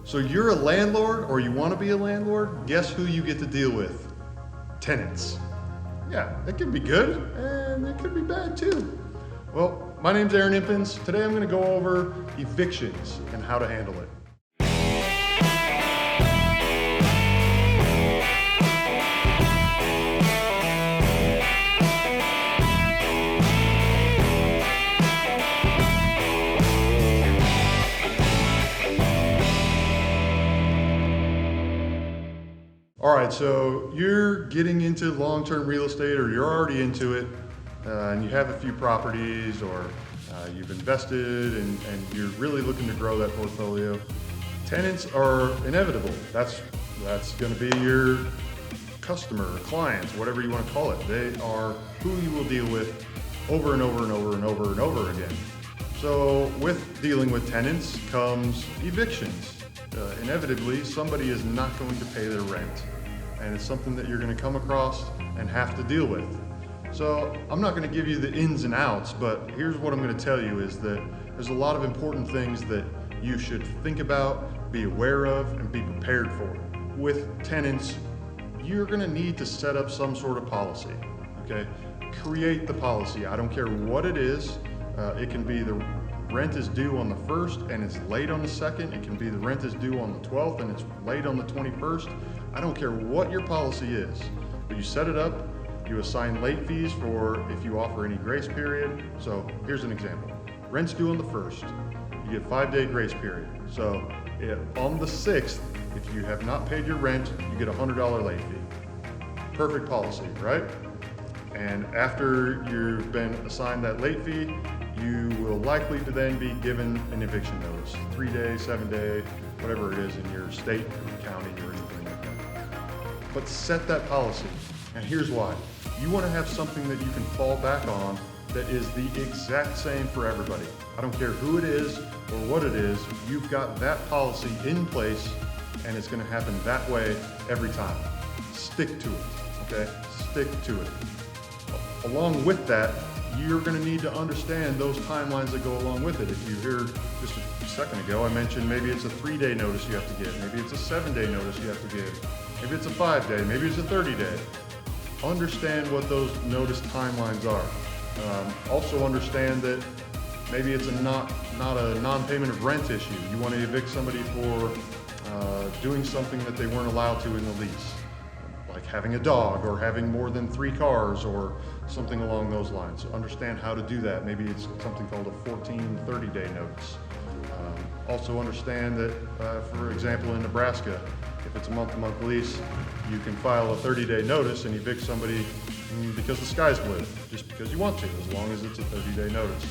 So you're a landlord or you want to be a landlord? Guess who you get to deal with? Tenants. Yeah, it could be good and it could be bad too. Well, my name's Aaron Impens. Today I'm going to go over evictions and how to handle it. All right, so you're getting into long-term real estate or you're already into it and you have a few properties or you've invested and you're really looking to grow that portfolio. Tenants are inevitable. That's going to be your customer or clients, whatever you want to call it. They are who you will deal with over and over and over and over and over again. So with dealing with tenants comes evictions. Inevitably, somebody is not going to pay their rent, and it's something that you're going to come across and have to deal with. So I'm not going to give you the ins and outs, but here's what I'm going to tell you is that there's a lot of important things that you should think about, be aware of, and be prepared for. With tenants, you're going to need to set up some sort of policy, okay? Create the policy. I don't care what it is. It can be the rent is due on the 1st and it's late on the 2nd. It can be the rent is due on the 12th and it's late on the 21st. I don't care what your policy is, but you set it up, you assign late fees for if you offer any grace period. So here's an example. Rent's due on the 1st, you get 5-day grace period. So on the 6th, if you have not paid your rent, you get a $100 late fee. Perfect policy, right? And after you've been assigned that late fee, you will likely to then be given an eviction notice, 3-day, 7-day, whatever it is in your state or county or anything like that. But set that policy, and here's why. You want to have something that you can fall back on that is the exact same for everybody. I don't care who it is or what it is, you've got that policy in place and it's going to happen that way every time. Stick to it, okay? Stick to it. Along with that, you're going to need to understand those timelines that go along with it. If you heard just a second ago, I mentioned maybe it's a 3-day notice you have to give, maybe it's a 7-day notice you have to give, maybe it's a 5-day, maybe it's a 30-day. Understand what those notice timelines are. Also understand that maybe it's not a non-payment of rent issue. You want to evict somebody for doing something that they weren't allowed to in the lease, like having a dog or having more than 3 cars or something along those lines. So understand how to do that. Maybe it's something called a 30-day notice. Also understand that, for example, in Nebraska, if it's a month-to-month lease, you can file a 30-day notice and evict somebody because the sky's blue, just because you want to, as long as it's a 30-day notice.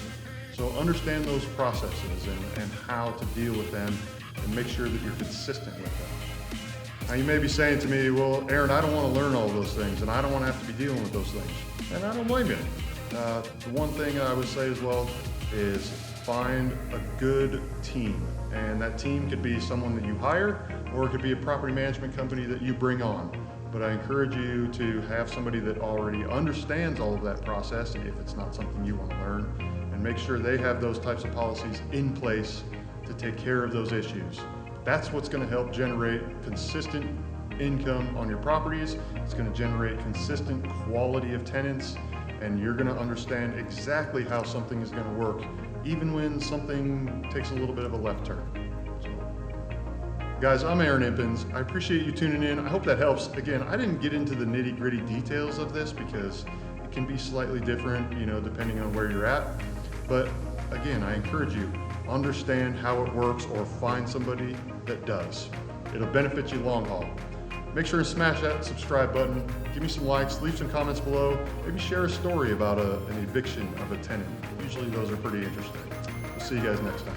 So understand those processes and how to deal with them and make sure that you're consistent with them. Now you may be saying to me, well, Aaron, I don't want to learn all those things and I don't want to have to be dealing with those things. And I don't blame you. The one thing I would say as well is find a good team. And that team could be someone that you hire or it could be a property management company that you bring on. But I encourage you to have somebody that already understands all of that process if it's not something you want to learn, and make sure they have those types of policies in place to take care of those issues. That's what's going to help generate consistent income on your properties. It's going to generate consistent quality of tenants, and you're going to understand exactly how something is going to work, even when something takes a little bit of a left turn. So, guys, I'm Aaron Impens. I appreciate you tuning in. I hope that helps. Again, I didn't get into the nitty-gritty details of this because it can be slightly different, depending on where you're at. But again, I encourage you, understand how it works or find somebody that does. It'll benefit you long haul. Make sure to smash that subscribe button, give me some likes, leave some comments below, maybe share a story about an eviction of a tenant. Usually those are pretty interesting. We'll see you guys next time.